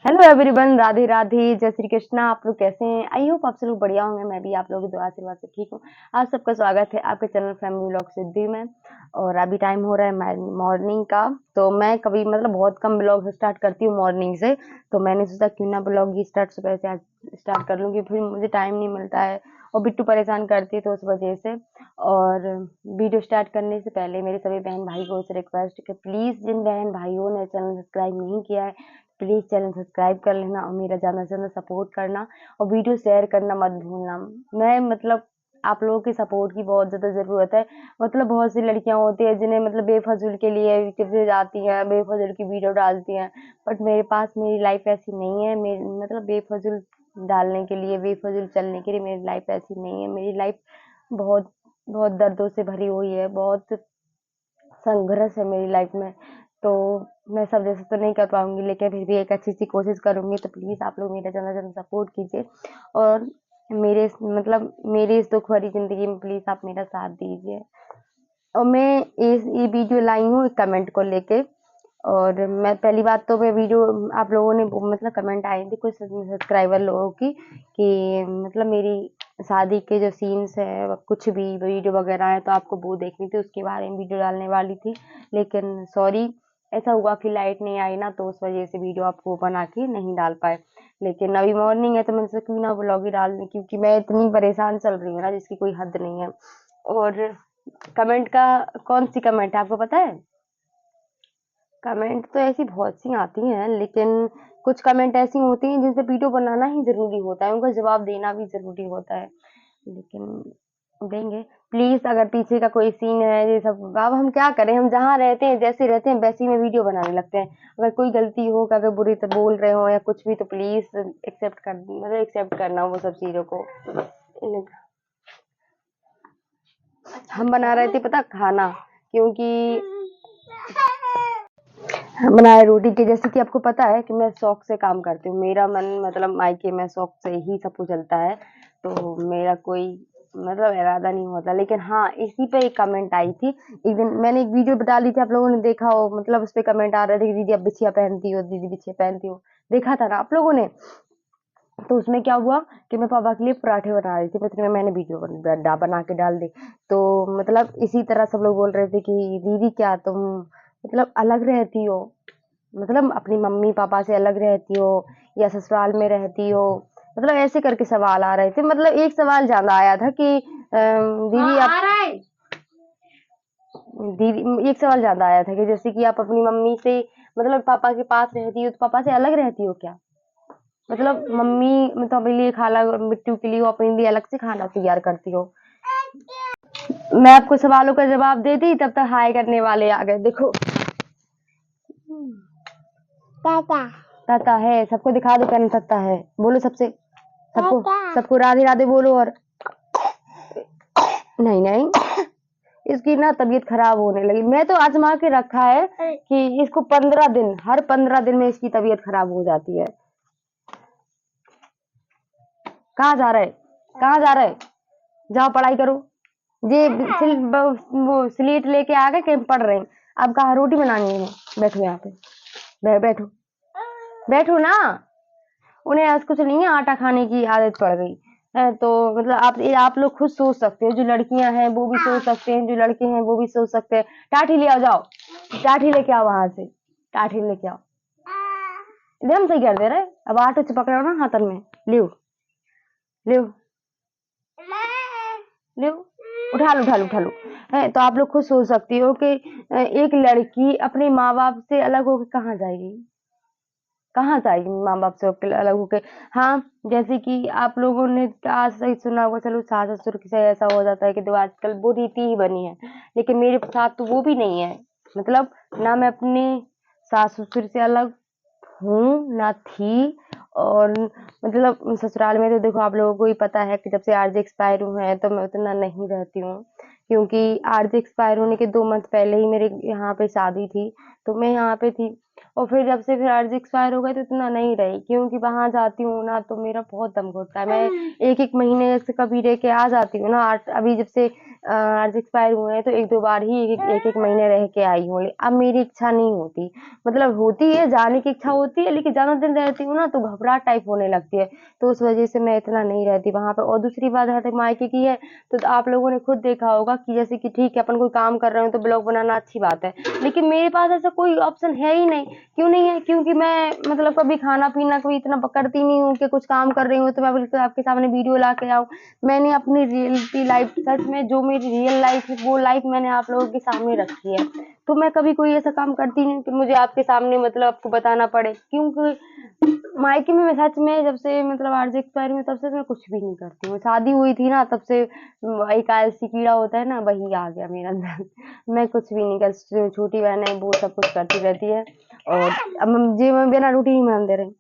Hello everyone, Radhe Radhe, जय श्री कृष्णा। आप लोग कैसे हैं? आई होप आप सब लोग बढ़िया होंगे। मैं भी आप लोगों की दुआ आशीर्वाद से ठीक हूँ। आप सबका स्वागत है आपके चैनल फैमिली व्लॉग सिद्धि में। और अभी टाइम हो रहा है मॉर्निंग का। तो मैं कभी बहुत कम ब्लॉग स्टार्ट करती हूँ मॉर्निंग से। तो मैंने सोचा क्यों ना ब्लॉग ही सुबह से आज स्टार्ट कर लूँगी, फिर मुझे टाइम नहीं मिलता है और बिट्टू परेशान करती है तो उस वजह से। और वीडियो स्टार्ट करने से पहले मेरे सभी बहन भाई को रिक्वेस्ट कि प्लीज़ जिन बहन भाइयों ने चैनल सब्सक्राइब नहीं किया है, प्लीज़ चैनल सब्सक्राइब कर लेना और मेरा ज़्यादा से ज़्यादा सपोर्ट करना और वीडियो शेयर करना मत भूलना। मैं आप लोगों की सपोर्ट की बहुत ज़्यादा ज़रूरत है। बहुत सी लड़कियां होती है जिन्हें बेफजूल के लिए किसी जाती हैं, बेफजूल की वीडियो डालती हैं। बट मेरे पास मेरी लाइफ ऐसी नहीं है। मेरी बेफजूल डालने के लिए, बेफजूल चलने के लिए मेरी लाइफ ऐसी नहीं है। मेरी लाइफ बहुत बहुत दर्दों से भरी हुई है, बहुत संघर्ष है मेरी लाइफ में। तो मैं सब जैसे तो नहीं कर पाऊंगी, लेकिन फिर भी एक अच्छी सी कोशिश करूंगी। तो प्लीज़ आप लोग मेरा ज़्यादा से ज़्यादा सपोर्ट कीजिए और मेरी इस दुख भरी ज़िंदगी में प्लीज़ आप मेरा साथ दीजिए। और मैं ये वीडियो लाई हूँ एक कमेंट को लेके। और मैं पहली बात तो मैं वीडियो आप लोगों ने कमेंट आए थे कुछ सब्सक्राइबर लोगों की कि मेरी शादी के जो सीन्स है, कुछ भी वीडियो वगैरह है तो आपको वो देखनी थी, उसके बारे में वीडियो डालने वाली थी। लेकिन सॉरी, ऐसा हुआ कि लाइट नहीं आई ना, तो उस वजह से वीडियो आपको बना के नहीं डाल पाए। लेकिन अभी मॉर्निंग है तो मैंने सोचा क्यों ना ब्लॉग ही डाल दें, क्योंकि मैं इतनी परेशान चल रही हूँ ना जिसकी कोई हद नहीं है। और कमेंट का कौन सी कमेंट है आपको पता है? कमेंट तो ऐसी बहुत सी आती हैं, लेकिन कुछ कमेंट ऐसी होती हैं जिनसे वीडियो बनाना ही ज़रूरी होता है, उनका जवाब देना भी ज़रूरी होता है। लेकिन देंगे। प्लीज़ अगर पीछे का कोई सीन है ये सब, अब हम क्या करें, हम जहाँ रहते हैं जैसे रहते हैं वैसे ही में वीडियो बनाने लगते हैं। अगर कोई गलती हो, अगर बुरी तो बोल रहे हो या कुछ भी, तो प्लीज़ एक्सेप्ट करना वो सब चीज़ों को। हम बना रहे थे पता खाना, क्योंकि हम बनाए रोटी के, जैसे कि आपको पता है कि मैं शौक से काम करती हूँ। मेरा मन मायके में शौक से ही सब कुछ चलता है। तो मेरा कोई इरादा नहीं होता। लेकिन हाँ, इसी पे एक कमेंट आई थी। एक दिन मैंने एक वीडियो डाली थी, आप लोगों ने देखा हो। उस पे कमेंट आ रहे थे कि दीदी आप बिछिया पहनती हो, दीदी बिछिया पहनती हो। देखा था ना आप लोगों ने? तो उसमें क्या हुआ कि मैं पापा के लिए पराठे बना रही थी, तो मैंने वीडियो बना के डाल दी। तो इसी तरह सब लोग बोल रहे थे कि दीदी क्या तुम अलग रहती हो, अपनी मम्मी पापा से अलग रहती हो या ससुराल में रहती हो। ऐसे करके सवाल आ रहे थे। एक सवाल ज्यादा आया था कि दीदी आप दीदी एक सवाल ज्यादा आया था कि जैसे कि आप अपनी मम्मी से पापा के पास रहती हो तो पापा से अलग रहती हो क्या? मम्मी अपने लिए खाला बिट्टू के लिए अपने लिए अलग से खाना तैयार करती हो। मैं आपको सवालों का जवाब दे दी, तब तक हाय करने वाले आ गए। देखो ताता ताता है, सबको दिखा दो कैन ताता है। बोलो सबको सबको राधे राधे बोलो। और नहीं नहीं, इसकी ना तबीयत खराब होने लगी। मैं तो आजमा के रखा है कि इसको 15 दिन, हर 15 दिन में इसकी तबीयत खराब हो जाती है। कहाँ जा रहे कहाँ जा रहे? जाओ पढ़ाई करो। ये वो स्लेट लेके आ गए, कहीं पढ़ रहे हैं। अब कहा रोटी बनानी है, बैठो यहाँ पे, बैठो बैठो ना। उन्हें आज कुछ नहीं है, आटा खाने की आदत पड़ गई है। तो आप लोग खुद सोच सकते हो, जो लड़कियां हैं वो भी सोच सकते हैं, जो लड़के हैं वो भी सोच सकते हैं। टाठी ले आओ, जाओ टाठी लेके आओ, वहां से टाठी लेके आओ। एकदम सही कर दे रहे। अब आटे से पकड़ो ना हाथन में, लियो लियो लियो, उठा लो। है तो आप लोग खुद सोच सकती हो कि एक लड़की अपने माँ बाप से अलग होकर कहाँ जाएगी, कहाँ जाएगी माँ बाप से अलग होके। हाँ, जैसे कि आप लोगों ने आज सही सुना होगा, चलो सास ससुर से ऐसा हो जाता है कि तो आजकल वो रीति ही बनी है। लेकिन मेरे साथ तो वो भी नहीं है। ना मैं अपने सास ससुर से अलग हूँ ना थी। और ससुराल में तो देखो आप लोगों को ही पता है कि जब से आरजे एक्सपायर हुए हैं तो मैं उतना नहीं रहती हूँ, क्योंकि आरजे एक्सपायर होने के 2 मंथ पहले ही मेरे यहाँ पे शादी थी, तो मैं यहाँ पे थी। और फिर जब से फिर आरजे एक्सपायर हो गए तो इतना नहीं रही, क्योंकि वहां जाती हूँ ना तो मेरा बहुत दम घुटता है। मैं एक एक महीने से कभी रह के आ जाती हूँ ना। अभी जब से आज एक्सपायर हुए हैं तो 1-2 बार ही एक-एक महीने रह के आई हूँ। अब मेरी इच्छा नहीं होती, मतलब होती है, जाने की इच्छा होती है, लेकिन ज़्यादा दिन रहती हूँ ना तो घबराहट टाइप होने लगती है, तो उस वज़ह से मैं इतना नहीं रहती वहाँ पे। और दूसरी बात जहाँ तक मायके की है, तो आप लोगों ने खुद देखा होगा कि जैसे कि ठीक है, अपन कोई काम कर रहे हो तो ब्लॉग बनाना अच्छी बात है, लेकिन मेरे पास ऐसा कोई ऑप्शन है ही नहीं। क्यों नहीं है? क्योंकि मैं मतलब कभी खाना-पीना कोई इतना करती नहीं हूँ कि कुछ काम कर रही हूँ तो मैं बिल्कुल आपके सामने वीडियो ला के आऊँ। मैंने अपनी रियलिटी लाइफ, सच में जो मेरी रियल लाइफ है वो लाइफ मैंने आप लोगों के सामने रखी है। तो मैं कभी कोई ऐसा काम करती नहीं कि मुझे आपके सामने मतलब आपको बताना पड़े, क्योंकि मायके में मैं सच में जब से मतलब आरजे एक्सपायर हुई तब से मैं कुछ भी नहीं करती हूँ। शादी हुई थी ना तब से एक आलसी कीड़ा होता है ना, वही आ गया मेरे अंदर। मैं कुछ भी नहीं कर, छोटी बहन है वो सब कुछ करती रहती है। और अब जी मैं बिना रोटी नहीं मान दे रही,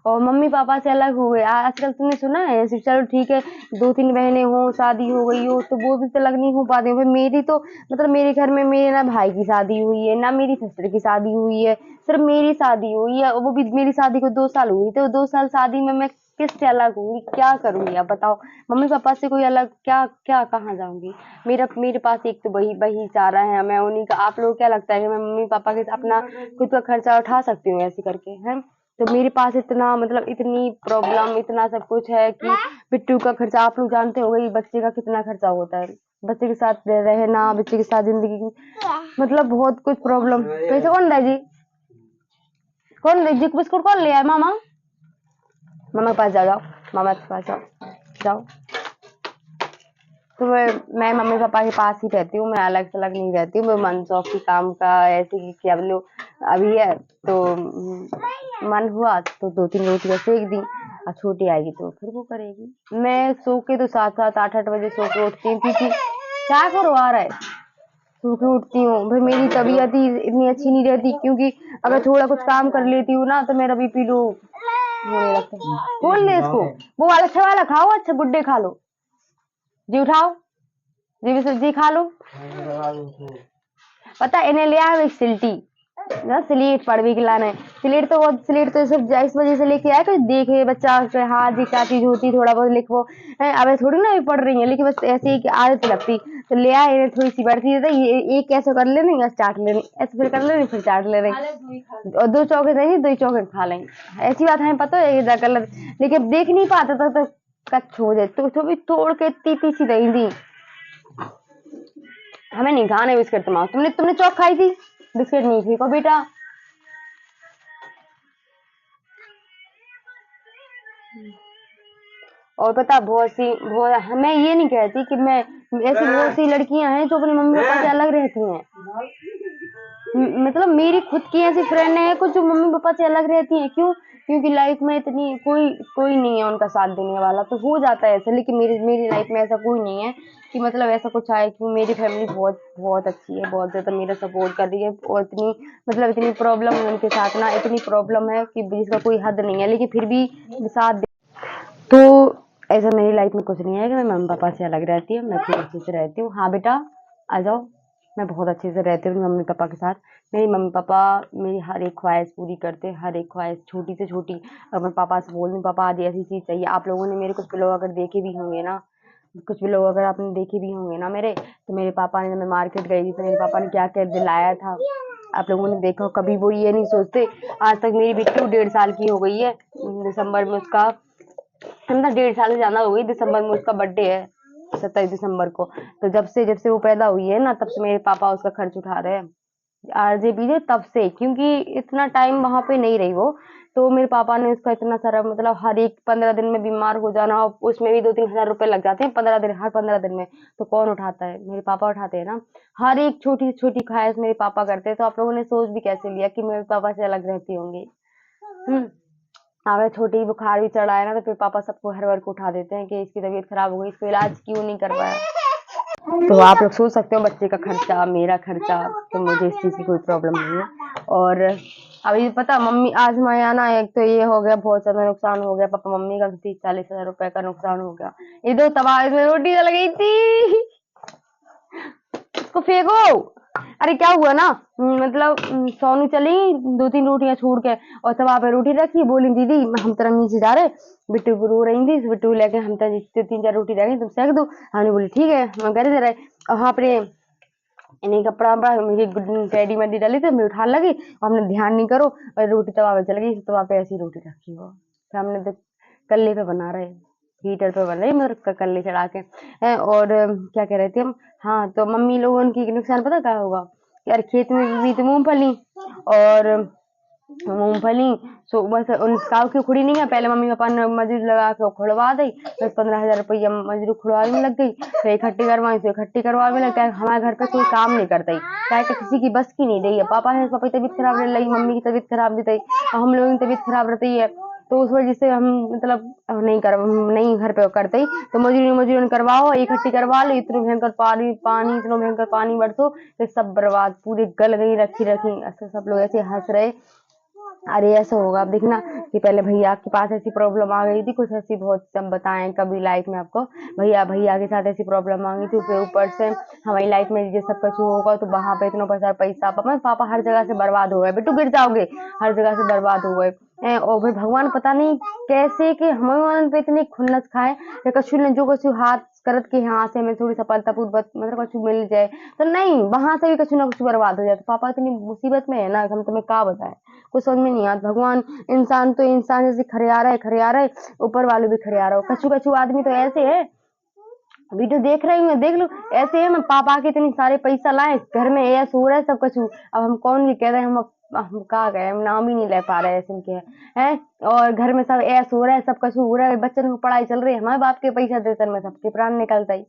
और मम्मी पापा से अलग हो गए। आजकल तुमने सुना है ऐसे, चलो ठीक है 2-3 बहनें हों, शादी हो गई हो तो वो भी तो अलग नहीं हो पाती। भाई मेरी तो मतलब मेरे घर में मेरे ना भाई की शादी हुई है, ना मेरी सिस्टर की शादी हुई है, सिर्फ मेरी शादी हुई है, और वो भी मेरी शादी को 2 साल हुए थे। 2 साल शादी में मैं किससे अलग हुई, क्या करूंगी आप बताओ? मम्मी पापा से कोई अलग क्या क्या कहाँ जाऊंगी? मेरे पास एक तो वही वही चारा है, मैं उन्हीं का। आप लोगों को क्या लगता है कि मैं मम्मी पापा के अपना खुद का खर्चा उठा सकती हूँ ऐसे करके है? तो मेरे पास इतना मतलब इतनी प्रॉब्लम इतना सब कुछ है कि बिट्टू का खर्चा आप लोग जानते हो गई, बच्चे का कितना खर्चा होता है, बच्चे के साथ रहना, बच्चे के साथ जिंदगी की मतलब बहुत कुछ प्रॉब्लम। कैसे कौन है जी, कौन जी बिस्कुट कौन ले आया? मामा, मामा के पास जाओ, जाओ मामा के पास जाओ, जाओ। तो मैं मम्मी पापा के पास ही रहती हूँ, मैं अलग थलग नहीं रहती हूँ। मैं मन शौक की काम का ऐसे कि अब लोग अभी है तो मन हुआ तो 2-3 रोटियां सेक दी, और छोटी आएगी तो फिर वो करेगी। मैं सो के तो 7-7 8-8 बजे सो के उठती हूँ, क्योंकि क्या करो आ रहा है, सो के उठती हूँ। भाई मेरी तबीयत ही इतनी अच्छी नहीं रहती, क्योंकि अगर थोड़ा कुछ काम कर लेती हूँ ना तो मेरा बीपी लो होने लगता है। खोल ले इसको, वो वाला अच्छा वाला खाओ, अच्छा गुड्डे खा लो जी, उठाओ जी, भी सब्जी खा लो। पता इन्हें ले आया सिल्टी ना, स्लेट पढ़ भी खिलाना है। स्लेट तो सब इस वजह से लेके आया कि देखे बच्चा के हाँ जी क्या चीज होती, थोड़ा बहुत लिखो। अब थोड़ी ना पढ़ रही है, लेकिन बस ऐसे ही आदत लगती तो ले आए। इन्हें थोड़ी सी बढ़ती थी, ये एक ऐसे कर लेनी और चाट लेनी, ऐसे फिर कर लेनी फिर चाट लेनी, और 2 चॉकलेट देंगी 2 चॉकलेट खा लेंगे। ऐसी बात हमें पता है ये गलत, लेकिन देख नहीं पाता था तो कच्छ हो जाए तो भी तोड़ के इतनी सी रही थी। हमें नहीं खाने बिस्किट, तुमने तुमने चौक खाई थी, बिस्किट नहीं फेंको बेटा। और पता बहुत मैं ये नहीं कहती कि मैं, ऐसी बहुत सी लड़कियां हैं जो अपने मम्मी पापा से अलग रहती हैं। मतलब मेरी खुद की ऐसी फ्रेंड है कुछ जो मम्मी पापा से अलग रहती हैं। क्यों? क्योंकि लाइफ में इतनी कोई कोई नहीं है उनका साथ देने वाला, तो हो जाता है ऐसे। लेकिन मेरी मेरी लाइफ में ऐसा कोई नहीं है कि मतलब ऐसा कुछ आए, कि मेरी फैमिली बहुत बहुत अच्छी है, बहुत ज्यादा मेरा सपोर्ट कर रही है। और इतनी मतलब इतनी प्रॉब्लम है उनके साथ ना, इतनी प्रॉब्लम है कि जिसका कोई हद नहीं है, लेकिन फिर भी साथ। तो ऐसा मेरी लाइफ में कुछ नहीं है कि मैं मम्मी पापा से अलग रहती हूँ, मैं खूब अच्छे से रहती हूँ। हाँ बेटा आ जाओ, मैं बहुत अच्छे से रहती हूँ मम्मी पापा के साथ। मेरी मम्मी पापा मेरी हर एक ख्वाहिश पूरी करते हैं, हर एक ख्वाहिश छोटी से छोटी। अगर मैं पापा से बोल दूँ पापा आज ऐसी चीज़ चाहिए, आप लोगों ने मेरे कुछ लोग अगर देखे भी होंगे ना, कुछ भी लोग अगर आपने देखे भी होंगे ना मेरे, तो मेरे पापा ने, मैं मार्केट गई थी तो मेरे पापा ने क्या क्या दिलाया था आप लोगों ने देखा। कभी वो ये नहीं सोचते। आज तक मेरी बिट्टू 1.5 साल की हो गई है, दिसंबर में उसका मतलब 1.5 साल से ज्यादा हो गई। दिसंबर में उसका बर्थडे है, 27 दिसंबर को। तो जब से वो पैदा हुई है ना, तब से मेरे पापा उसका खर्च उठा रहे हैं आरजेबी से, तब से। क्योंकि इतना टाइम वहां पे नहीं रही वो, तो मेरे पापा ने उसका इतना सारा मतलब हर एक 15 दिन में बीमार हो जाना, उसमें भी 2-3 हजार रुपए लग जाते हैं 15 दिन, हर 15 दिन में। तो कौन उठाता है? मेरे पापा उठाते हैं ना। हर एक छोटी छोटी ख्वाहिश मेरे पापा करते हैं। तो आप लोगों ने सोच भी कैसे लिया कि मेरे पापा से अलग रहती होंगी? अगर छोटी बुखार भी चढ़ा है ना तो फिर पापा सबको हर वर्क उठा देते हैं कि इसकी तबीयत खराब हो गई, इसको इलाज क्यों नहीं करवाया। तो आप लोग सोच सकते हो बच्चे का खर्चा, मेरा खर्चा, तो मुझे इस चीज की कोई प्रॉब्लम नहीं है। और अभी पता मम्मी आज मैं आना, एक तो ये हो गया बहुत ज्यादा नुकसान हो गया, पापा मम्मी का 30-40 हजार रुपए का नुकसान हो गया। ये दो तबाह, इसमें रोटी जल गई थी, इसको फेंको। अरे क्या हुआ ना, मतलब सोनू चली 2-3 रोटियां छोड़ के और तवा पे रोटी रखी, बोली दीदी हम तरह नीचे जा रहे, बिट्टू को रो रही थी, बिट्टू लेके हम 3-4 रोटी रह गई तुम सेक दो। हमने बोली ठीक है, हम घर दे रहे और वहाँ पे इन्हीं कपड़ा मेरी टेडी मेडी डाली थी, मैं उठा लगी और हमने ध्यान नहीं करो और रोटी तवा पे चल गई, तवा पे ऐसी रोटी रखी हो। फिर हमने तो कल्ले पे बना रहे, हीटर पे बन रही मतलब कल्ले चढ़ा के और क्या कह रहे थे हम, हाँ तो मम्मी लोगों की नुकसान पता क्या होगा यार, खेत में भी तो मूंगफली और मूंगफली सो बस उन काव की खुड़ी नहीं है, पहले मम्मी पापा ने मजदूर लगा के खुड़वा दी, 10-15 हज़ार रुपया मजदूर खुड़वाने में लग गई, फिर इकट्ठी करवाई तो इकट्ठी करवा में लग गया। हमारे घर पे कोई काम नहीं करता क्या कि किसी की बस की नहीं रही है, पापा है पापा की तबीयत खराब रह रही, मम्मी की तबीयत खराब रहती और हम लोगों की तबीयत खराब रहती है, तो उस वजह से हम मतलब नहीं घर पे करते तो मजदूरी करवाओ, इकट्ठी करवा लो, इतने भयंकर पानी इतना भयंकर पानी बरसो तो सब बर्बाद, पूरी गल गई रखी ऐसे सब लोग ऐसे हंस रहे। अरे ऐसा होगा अब देखना कि पहले भैया के पास ऐसी प्रॉब्लम आ गई थी, कुछ ऐसी बहुत सब बताएं कभी लाइफ में आपको, भैया के साथ ऐसी प्रॉब्लम आ गई थी, फिर ऊपर से हमारी लाइफ में ये सब कुछ होगा तो वहां पे इतना पैसा पापा हर जगह से बर्बाद हो गए, बेटू गिर जाओगे, हर जगह से बर्बाद हो गए और फिर भगवान पता नहीं कैसे कि हमारे पे इतनी खुन्नस खाए कि कछु ने जो कछु हाथ करत के यहाँ से हमें थोड़ी सफलता पूर्वक मतलब कछु मिल जाए तो नहीं, वहां से भी कछु ना कुछ बर्बाद हो जाए, तो पापा इतनी मुसीबत में है ना हम तुम्हें क्या बताएं, कुछ समझ में नहीं आता। भगवान इंसान तो इंसान जैसे खरे आ रहा है, ऊपर वाले भी खरे आ रहा हो, कछु कछु आदमी तो ऐसे है, वीडियो देख रही हूँ देख लो ऐसे है, मैं पापा के इतने सारे पैसा लाए घर में ऐसा हो रहा है सब कुछ, अब हम कौन भी कह रहे हैं, हम कहा गए, हम नाम ही नहीं ले पा रहे हैं ऐसे के हैं, और घर में सब ऐसा हो रहा है सब कुछ हो रहा है, बच्चों की पढ़ाई चल रही है, हमारे बाप के पैसा देते में सबके प्राण निकलता ही,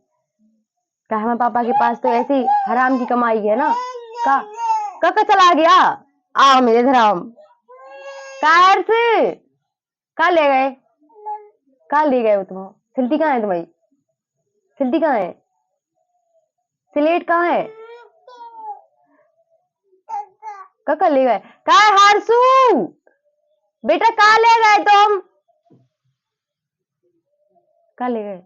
क्या हमारे पापा के पास तो ऐसी हराम की कमाई है ना, का कब चला गया, आओ मेरे इधर आओ, कार से कहाँ ले गए, कहाँ ले गए हो तुम, सिल्टी कहाँ है तुम्हारी, सिल्टी कहाँ है, स्लेट कहाँ है, कहाँ ले गए, कहाँ है हर्षू, बेटा कहाँ ले गए तुम, कहाँ ले गए,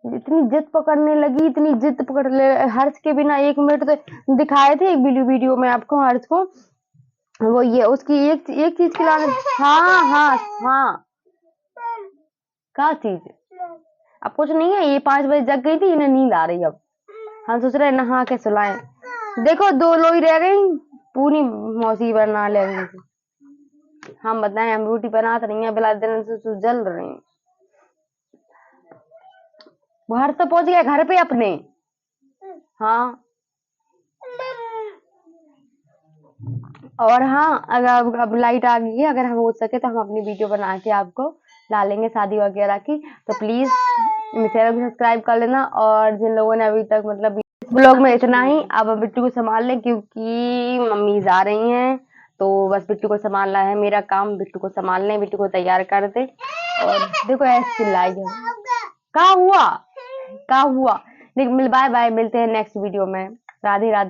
इतनी जिद पकड़ने लगी, इतनी जिद पकड़ ले, हर्ष के बिना 1 मिनट तो दिखाए थे एक वीडियो में आपको हर्ष को, वो ये उसकी एक चीज खिलाने, हाँ हाँ हाँ, क्या चीज, अब कुछ नहीं है, ये 5 बजे जग गई थी, इन्हें नींद आ रही अब, हम सोच रहे नहा के सुलाएं, देखो 2 लोई रह गई, पूरी मौसी बना ले गई थी, हम बताएं हम रोटी बनाते नहीं है, बिला दिन से जल रहे हैं, वो हर्ष तो पहुंच गया घर पे अपने, हाँ और हाँ अगर अब लाइट आ गई है, अगर हम हो सके तो हम अपनी वीडियो बना के आपको डालेंगे शादी वगैरह की, तो प्लीज मेरे चैनल को सब्सक्राइब कर लेना, और जिन लोगों ने अभी तक मतलब इस ब्लॉग में इतना ही, अब बिट्टू को संभाल लें क्योंकि मम्मी जा रही हैं, तो बस बिट्टू को संभालना है मेरा काम, बिट्टू को संभाल लें, बिट्टू को तैयार कर दे, और देखो ऐसे चिल्लाई क्या हुआ, क्या हुआ, बाय बाय, मिलते हैं नेक्स्ट वीडियो में, राधे राधे।